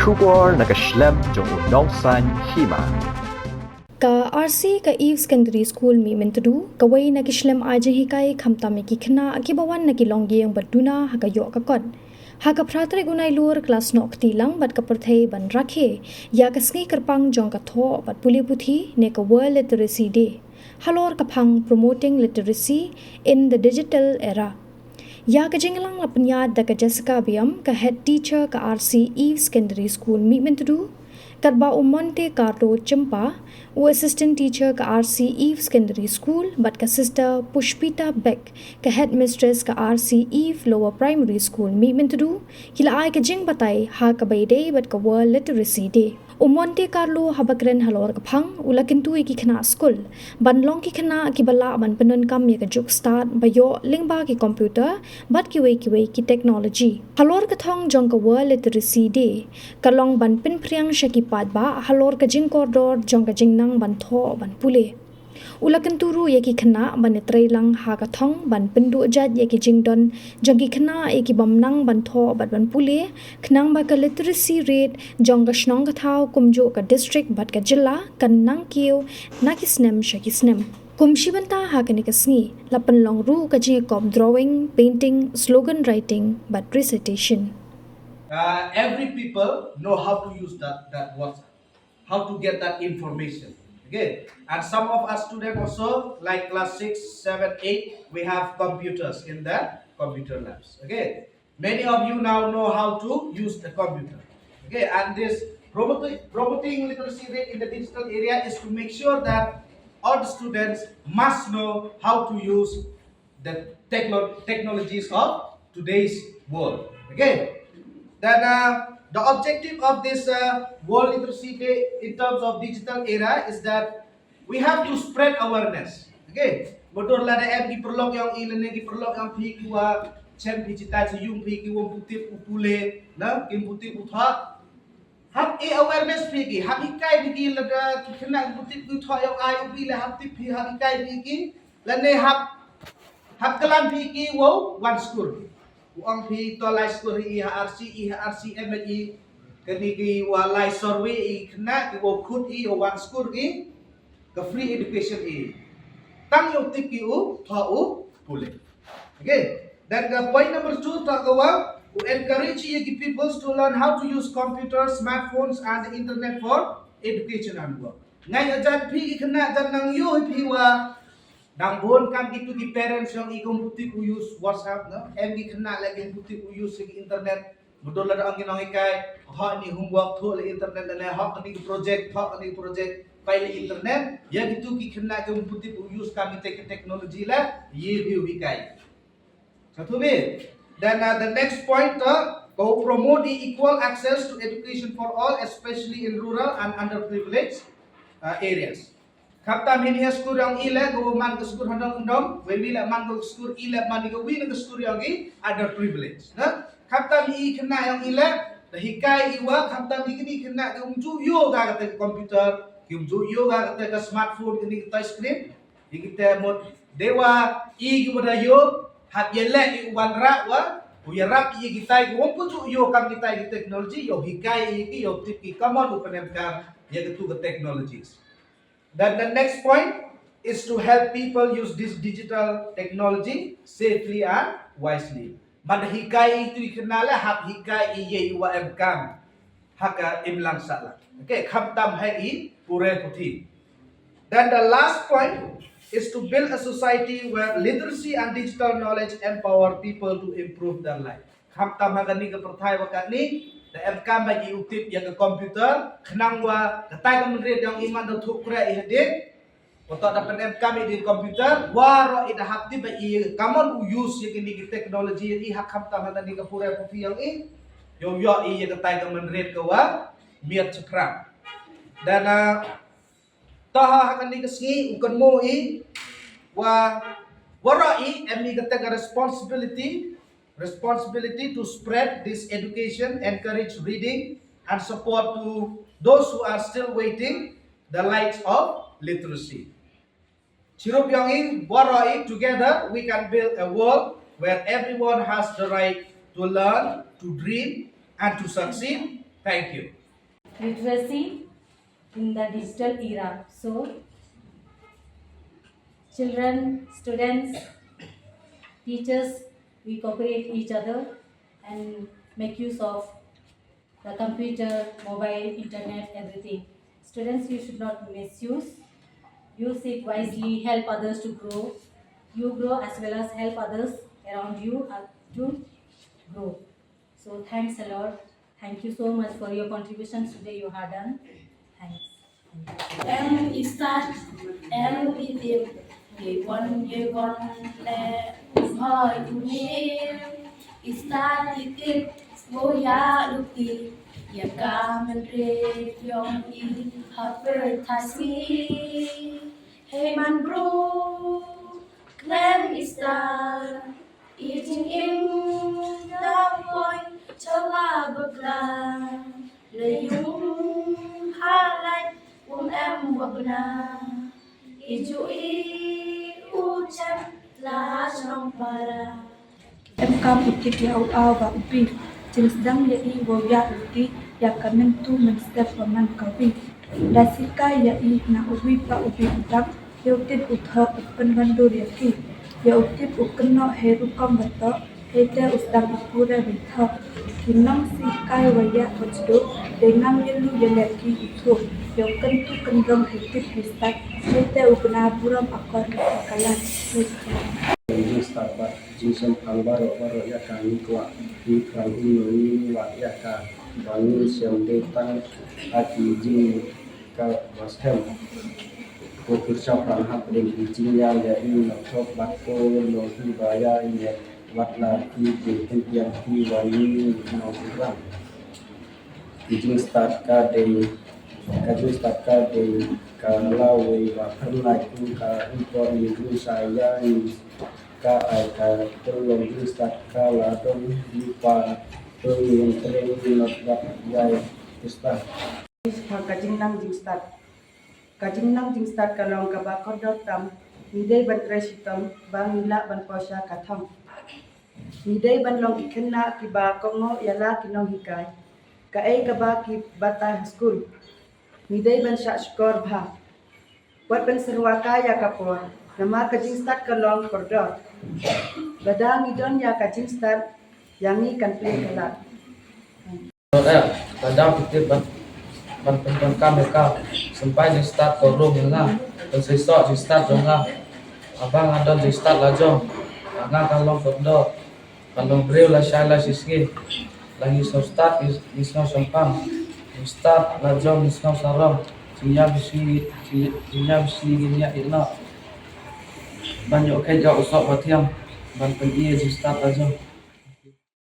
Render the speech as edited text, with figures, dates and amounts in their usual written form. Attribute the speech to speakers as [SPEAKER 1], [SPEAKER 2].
[SPEAKER 1] Shubor nakaslem jong unongsan Hima.
[SPEAKER 2] Ka RC ka Eve Secondary School Mihmyntdu kawai nakishlem aje hikai khamta me ki khna akibawan nakilongge yang baduna haka yo ka kon haka phratre gunai lur class nok tilang bat ka perthei ban rakhe ya ka sngi karpang jong ka tho bat puli puthi ne ka World Literacy Day halor ka phang promoting literacy in the digital era. Ya ka jinglang la panyad da ka Jessica Biam ka head teacher ka RC Eve Secondary School Mihmyntdu Karba Umonte Carlo Champa, who assistant teacher ka RC Eve Secondary School, but ka sister Pushpita Beck, ka headmistress ka RC Eve Lower Primary School Mihmyntdu, kila ay ka jing batay ha ka bayday but ka World Literacy Day. Umonte Carlo habakren halor ka phang ulakintu ki khana school banlong ki khana ki bala ban penon kam ye ka juk start bayo lingba ki computer bat ki wei ki technology halor ka thong jong ka World Literacy Day kalong ban pin priang shaki pat ba halor ka jing koridor jong ka jing nang ban tho ban pule ulakintu ru ye ki khana ban trailang ha ka thong ban pindu jat ye ki jing don jong ki khana e ki bamnang ban tho bat ban pule khnang ba ka literacy rate jong ka shnong ka thau kumjo ka district bat ka jilla kan nang kiu nakisnem shakisnem kumshi banta ha ka nikasngi lapan long ru ka jing kop drawing painting slogan writing but recitation.
[SPEAKER 3] Every people know how to use that WhatsApp, how to get that information. Okay, and some of our students also, like class 6, 7, 8, we have computers in the computer labs. Okay, many of you now know how to use the computer. Okay, and this promoting literacy rate in the digital area is to make sure that all the students must know how to use the technologies of today's world. Okay, then the objective of this World Literacy Day in terms of digital era is that we have to spread awareness. Okay, betul lah ada di perlok yang ilan di perlok yang pi kuwa cem digital seyung pi kuwa putih upule na kim putih utha hab awareness pi ki hab ikai di lada kena putih utha yang ai ubi lah hab ti pi hab ikai pi ki lane hab kelam pi ki wo one school uang pi tolai school IHRC MI kini ki walai survey I kena ki wo khut I one school ki ke free education I tang yo tip ki u tha u pule. Okay, then the point number 2 talk about to encourage young people to learn how to use computers, smartphones and the internet for education and work. Ngai ajan pi ki kena jan nang yo pi wa dang bon kam gitu ki parents yang ikon putih ku use WhatsApp no ki kena lagi putih ku use ki internet betul ada angin ikai ha ni homework tu le internet le ha ni project file internet ya gitu ki kena ke putih ku use kami teknologi la ye bi kai satu be then the next point go promote the equal access to education for all especially in rural and underprivileged areas. Kapta minia school yang ile go man ke school handang undang we bila man go school ile man go win ke school yang ada privilege na kapta mi kena yang ile the hikai iwa kapta mi kini kena ke umju yo ga ke computer ki umju yo ga ke smartphone kini touch screen kita mod dewa I gimana yo hat yele I wan ra wa ya rap I kita go umju yo kam kita teknologi yo hikai I yo tip ki kamon upenemkan ya ketu ke technologies. Then the next point is to help people use this digital technology safely and wisely. Madhikai itu ikenala hak hikai iye wa emkam haka imlang sala. Okay, khamtam hai I pure puthi. Then the last point is to build a society where literacy and digital knowledge empower people to improve their life. Khamtam hagani ke perthai wakani the MCAM bagi utip yang ke komputer kenang wa ketai kementerian yang iman dan thukra ihdik untuk dapat MCAM di komputer waro ida hakti bagi kamu use yang ini teknologi ini hak hamtam dan di kapura pufi yang ini yo yang ketai kementerian ke wa miat cekrang dan taha akan dikasih ukon mo wa waro emi ketai responsibility to spread this education, encourage reading and support to those who are still waiting the lights of literacy. Chirup yang warai together we can build a world where everyone has the right to learn, to dream and to succeed Thank you.
[SPEAKER 4] Literacy in the digital era. So, children, students, teachers, we cooperate each other and make use of the computer, mobile, internet, everything. Students, you should not misuse. Use it wisely, help others to grow. You grow as well as help others around you to grow. So thanks a lot. Thank you so much for your contributions today you have done. Thanks.
[SPEAKER 5] Em start em đi tìm ye con le hỏi ni start đi tìm vô ya lúc đi ya ca men re yong i haper thasi hey man bro claim start eating in the point chawa bagla le yung halai em wabna ijui ucap la trong para
[SPEAKER 6] em kam utik ya au ba upi jenis dang ya I wo ya uti ya kamen tu men step man kawi dasika ya I na ubi pa ubi utak ya utip utha upan bandur ya ki ya utip ukenno heru kam bato hete ustang ipura bitha kinang si kai waya wajdo dengan yelu yeleki itu yang kentu kendang hitip histak hete ukna Burom akor kalan
[SPEAKER 7] Jing start ba jing sem ang baro ya ka ni kwa ni krang ni wa ya ka bani sem de tang aki jing ka was hem ko kursa prang hap de jing ya ya in na thop bat ko lo hi ba ya in ya wat la ki de ten ya ki wa ni no kurang jing start ka de ka lao wa phan lai ku ka import ni ku saya ni ka ai ka tolong jing start ka la dong lupa yang sering not dat yai start
[SPEAKER 8] kajing nang jing start kalong ka ba kodot tam midai ban kresitam bang nila ban posya katham midai ban long ikenna ki ba kongo yala kinong hikai ka ai ka ba ki bata school midai ban sya skor bha wat ban serwa kaya kapor nama kajing start kalong kodot badang idon ya kajing start yangi kan play kalat
[SPEAKER 9] kadang kita ban mereka sampai di start turun lah terus di start jangan abang ada di start lah jom agak kalau foto kalau beliau lah saya sisi lagi so start di sampang di start lah jom di sarong sinya bisi gini ya banyak kerja usah batiang ban pergi di start lah jom